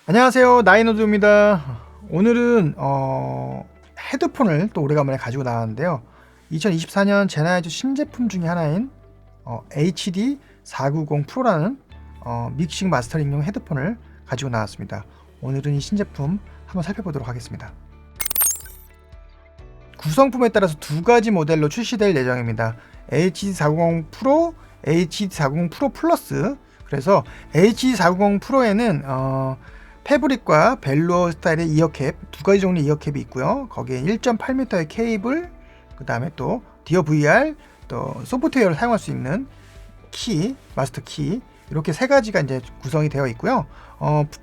안녕하세요, 나인호드입니다. 오늘은 헤드폰을 또 오래간만에 가지고 나왔는데요. 2024년 제나이즈 신제품 중에 하나인 HD490 프로라는 믹싱 마스터링용 헤드폰을 가지고 나왔습니다. 오늘은 이 신제품 한번 살펴보도록 하겠습니다. 구성품에 따라서 두 가지 모델로 출시될 예정입니다. HD490 프로, HD490 프로 플러스. 그래서 HD490 프로에는 패브릭과 벨루어 스타일의 이어캡, 두 가지 종류의 이어캡이 있고요. 거기에 1.8m의 케이블, 그 다음에 또 디어 VR, 또 소프트웨어를 사용할 수 있는 키, 마스터 키, 이렇게 세 가지가 이제 구성이 되어 있고요.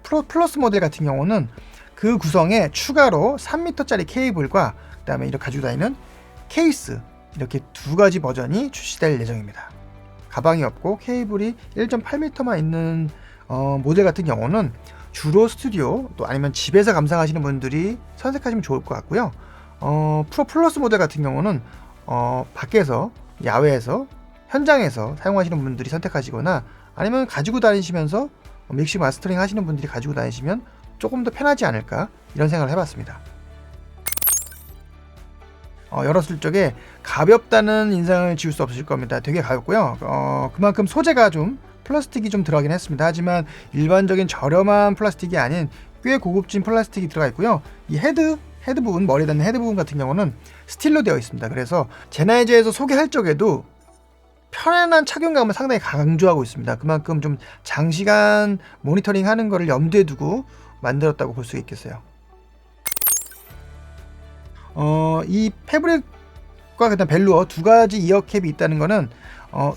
프로 플러스 모델 같은 경우는 그 구성에 추가로 3m짜리 케이블과 그 다음에 이렇게 가지고 다니는 케이스, 이렇게 두 가지 버전이 출시될 예정입니다. 가방이 없고 케이블이 1.8m만 있는 모델 같은 경우는 주로 스튜디오 또 아니면 집에서 감상하시는 분들이 선택하시면 좋을 것 같고요. 프로 플러스 모델 같은 경우는 밖에서, 야외에서, 현장에서 사용하시는 분들이 선택하시거나 아니면 가지고 다니시면서 믹싱 마스터링 하시는 분들이 가지고 다니시면 조금 더 편하지 않을까, 이런 생각을 해봤습니다. 열었을 적에 가볍다는 인상을 지울 수 없을 겁니다. 되게 가볍고요. 그만큼 소재가 좀 플라스틱이 좀 들어가긴 했습니다. 하지만 일반적인 저렴한 플라스틱이 아닌 꽤 고급진 플라스틱이 들어가 있고요. 이 헤드 부분, 머리에 닿는 헤드 부분 같은 경우는 스틸로 되어 있습니다. 그래서 제나이즈에서 소개할 적에도 편안한 착용감을 상당히 강조하고 있습니다. 그만큼 좀 장시간 모니터링 하는 거를 염두에 두고 만들었다고 볼 수 있겠어요. 이 패브릭과 그다음 벨루어 두 가지 이어캡이 있다는 거는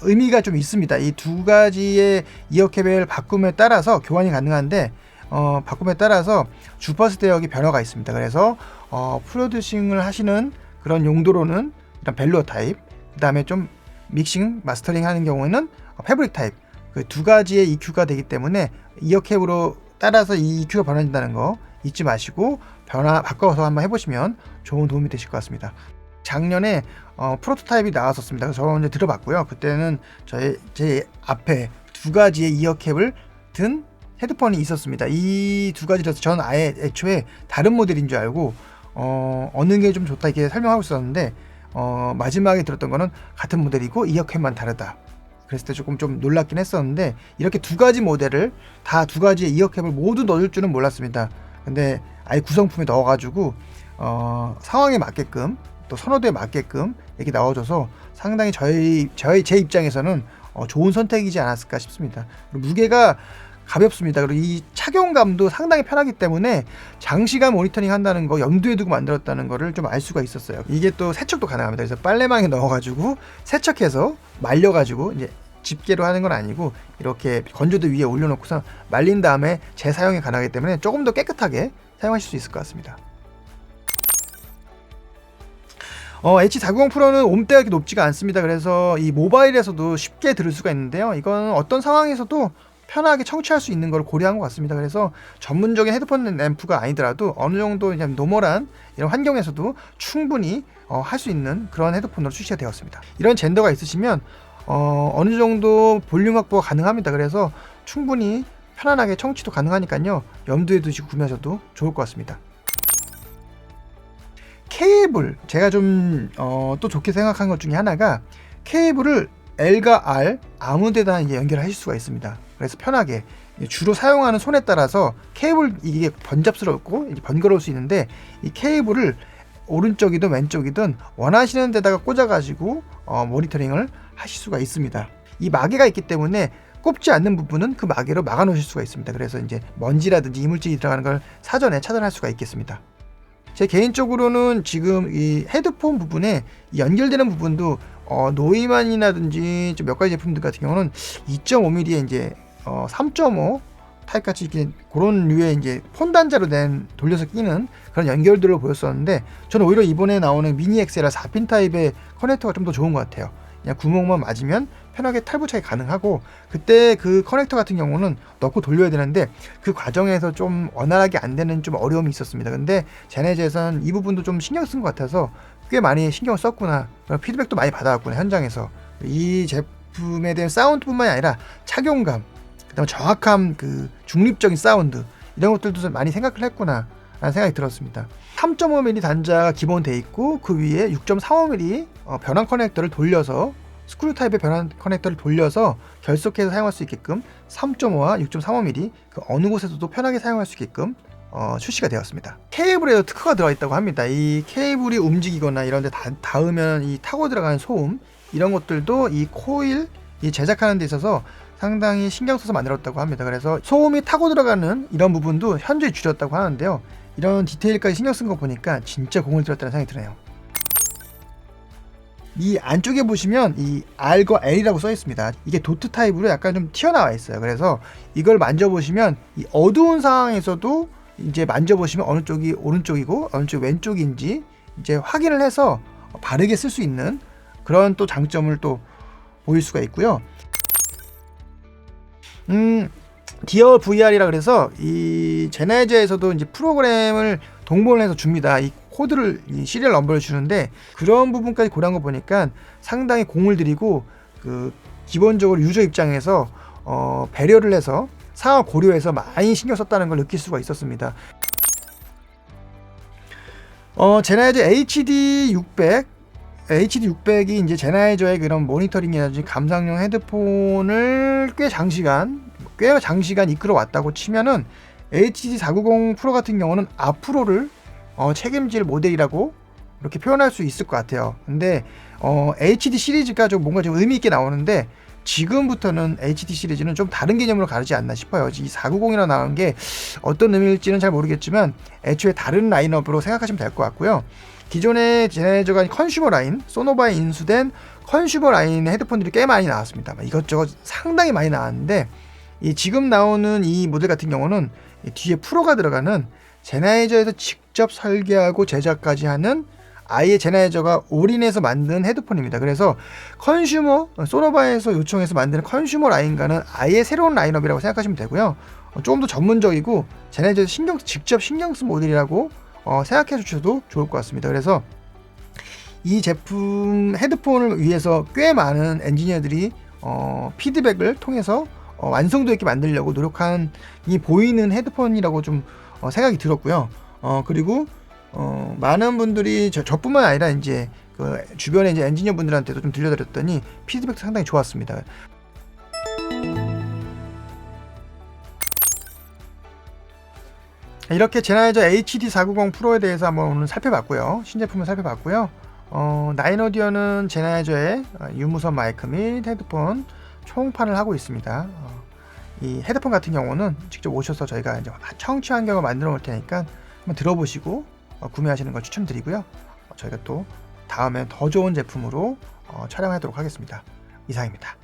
의미가 좀 있습니다. 이 두 가지의 이어캡을 바꿈에 따라서 교환이 가능한데, 바꿈에 따라서 주퍼스 대역이 변화가 있습니다. 그래서 프로듀싱을 하시는 그런 용도로는 일단 벨루어 타입, 그 다음에 좀 믹싱 마스터링 하는 경우에는 패브릭 타입, 그 두 가지의 EQ가 되기 때문에 이어캡으로 따라서 이 EQ가 변화된다는 거 잊지 마시고 바꿔서 한번 해보시면 좋은 도움이 되실 것 같습니다. 작년에 프로토타입이 나왔었습니다. 그래서 저 이제 들어봤고요. 그때는 제 앞에 두 가지의 이어캡을 든 헤드폰이 있었습니다. 이 두 가지라서 저는 아예 애초에 다른 모델인 줄 알고 어느 게 좀 좋다 이렇게 설명하고 있었는데, 마지막에 들었던 거는 같은 모델이고 이어캡만 다르다. 그랬을 때 조금 좀 놀랍긴 했었는데, 이렇게 두 가지 모델을 다 두 가지의 이어캡을 모두 넣을 줄은 몰랐습니다. 근데 아예 구성품에 넣어가지고 상황에 맞게끔 또 선호도에 맞게끔 이렇게 나와줘서 상당히 제 입장에서는 좋은 선택이지 않았을까 싶습니다. 그리고 무게가 가볍습니다. 그리고 이 착용감도 상당히 편하기 때문에 장시간 모니터링 한다는 거 염두에 두고 만들었다는 거를 좀 알 수가 있었어요. 이게 또 세척도 가능합니다. 그래서 빨래망에 넣어가지고 세척해서 말려가지고 이제 집게로 하는 건 아니고 이렇게 건조대 위에 올려놓고서 말린 다음에 재사용이 가능하기 때문에 조금 더 깨끗하게 사용하실 수 있을 것 같습니다. H490 프로는 오음대가 그렇게 높지가 않습니다. 그래서 이 모바일에서도 쉽게 들을 수가 있는데요. 이건 어떤 상황에서도 편하게 청취할 수 있는 걸 고려한 것 같습니다. 그래서 전문적인 헤드폰 앰프가 아니더라도 어느 정도 그냥 노멀한 이런 환경에서도 충분히 할 수 있는 그런 헤드폰으로 출시가 되었습니다. 이런 젠더가 있으시면 어느 정도 볼륨 확보가 가능합니다. 그래서 충분히 편안하게 청취도 가능하니까요. 염두에 두시고 구매하셔도 좋을 것 같습니다. 케이블, 제가 좀 또 좋게 생각한 것 중에 하나가 케이블을 L과 R 아무 데나 이제 연결하실 수가 있습니다. 그래서 편하게 주로 사용하는 손에 따라서 케이블 이게 번잡스럽고 이제 번거로울 수 있는데, 이 케이블을 오른쪽이든 왼쪽이든 원하시는 데다가 꽂아가지고 모니터링을 하실 수가 있습니다. 이 마개가 있기 때문에 꼽지 않는 부분은 그 마개로 막아 놓으실 수가 있습니다. 그래서 이제 먼지라든지 이물질이 들어가는 걸 사전에 차단할 수가 있겠습니다. 제 개인적으로는 지금 이 헤드폰 부분에 연결되는 부분도 노이만이라든지 몇 가지 제품들 같은 경우는 2.5mm에 이제 3.5 타입 같이 이렇게 그런 류의 이제 폰 단자로 된 돌려서 끼는 그런 연결들로 보였었는데, 저는 오히려 이번에 나오는 미니 XLR 4핀 타입의 커넥터가 좀 더 좋은 것 같아요. 그냥 구멍만 맞으면 편하게 탈부착이 가능하고, 그때 그 커넥터 같은 경우는 넣고 돌려야 되는데 그 과정에서 좀 원활하게 안 되는 좀 어려움이 있었습니다. 근데 제네즈에서는 이 부분도 좀 신경 쓴 것 같아서 꽤 많이 신경을 썼구나, 피드백도 많이 받아왔구나 현장에서. 이 제품에 대한 사운드뿐만이 아니라 착용감, 그다음에 정확한 그 중립적인 사운드, 이런 것들도 좀 많이 생각을 했구나 라는 생각이 들었습니다. 3.5mm 단자가 기본 돼 있고 그 위에 6.35mm 변환 커넥터를 돌려서 스크류 타입의 변환 커넥터를 돌려서 결속해서 사용할 수 있게끔 3.5와 6.35mm 그 어느 곳에서도 편하게 사용할 수 있게끔 출시가 되었습니다. 케이블에도 특허가 들어있다고 합니다. 이 케이블이 움직이거나 이런 데 닿으면 이 타고 들어가는 소음 이런 것들도 이 코일 이 제작하는 데 있어서 상당히 신경 써서 만들었다고 합니다. 그래서 소음이 타고 들어가는 이런 부분도 현저히 줄였다고 하는데요. 이런 디테일까지 신경 쓴 거 보니까 진짜 공을 들였다는 생각이 드네요. 이 안쪽에 보시면 이 R과 L이라고 써 있습니다. 이게 도트 타입으로 약간 좀 튀어나와 있어요. 그래서 이걸 만져보시면 이 어두운 상황에서도 이제 만져보시면 어느 쪽이 오른쪽이고 어느 쪽이 왼쪽인지 이제 확인을 해서 바르게 쓸 수 있는 그런 또 장점을 또 보일 수가 있고요. 디어 VR이라 그래서 이 제나이저에서도 이제 프로그램을 동봉을 해서 줍니다. 이 코드를 이 시리얼 넘버를 주는데 그런 부분까지 고려한 거 보니까 상당히 공을 들이고 그 기본적으로 유저 입장에서 배려를 해서 상황 고려해서 많이 신경 썼다는 걸 느낄 수가 있었습니다. 제나이저 HD600이 이제 제나이저의 그런 모니터링이라든지 감상용 헤드폰을 꽤 장시간 이끌어 왔다고 치면은 HD490 프로 같은 경우는 앞으로를 책임질 모델이라고 이렇게 표현할 수 있을 것 같아요. 근데 HD 시리즈가 좀 뭔가 좀 의미 있게 나오는데 지금부터는 HD 시리즈는 좀 다른 개념으로 가르지 않나 싶어요. 이 490이라 나온 게 어떤 의미일지는 잘 모르겠지만 애초에 다른 라인업으로 생각하시면 될 것 같고요. 기존의 제네저가 컨슈머 라인, 소노바에 인수된 컨슈머 라인의 헤드폰들이 꽤 많이 나왔습니다. 이것저것 상당히 많이 나왔는데 이 지금 나오는 이 모델 같은 경우는 뒤에 프로가 들어가는 제나이저에서 직접 설계하고 제작까지 하는 아예 제나이저가 올인해서 만든 헤드폰입니다. 그래서 컨슈머, 소노바에서 요청해서 만드는 컨슈머 라인과는 아예 새로운 라인업이라고 생각하시면 되고요. 조금 더 전문적이고 제나이저에서 직접 신경 쓴 모델이라고 생각해 주셔도 좋을 것 같습니다. 그래서 이 제품 헤드폰을 위해서 꽤 많은 엔지니어들이 피드백을 통해서 완성도 있게 만들려고 노력한이 보이는 헤드폰이라고 좀 생각이 들었고요. 그리고 많은 분들이 저뿐만 아니라 이제 그 주변에 이제 엔지니어 분들한테도 좀 들려드렸더니 피드백도 상당히 좋았습니다. 이렇게 제나이저 HD490 프로에 대해서 한번 오늘 살펴봤고요. 신제품을 살펴봤고요. 나인오디오는 제나이저의 유무선 마이크 및 헤드폰 총판을 하고 있습니다. 이 헤드폰 같은 경우는 직접 오셔서 저희가 이제 청취 환경을 만들어 놓을 테니까 한번 들어보시고 구매하시는 걸 추천드리고요. 저희가 또 다음에 더 좋은 제품으로 촬영하도록 하겠습니다. 이상입니다.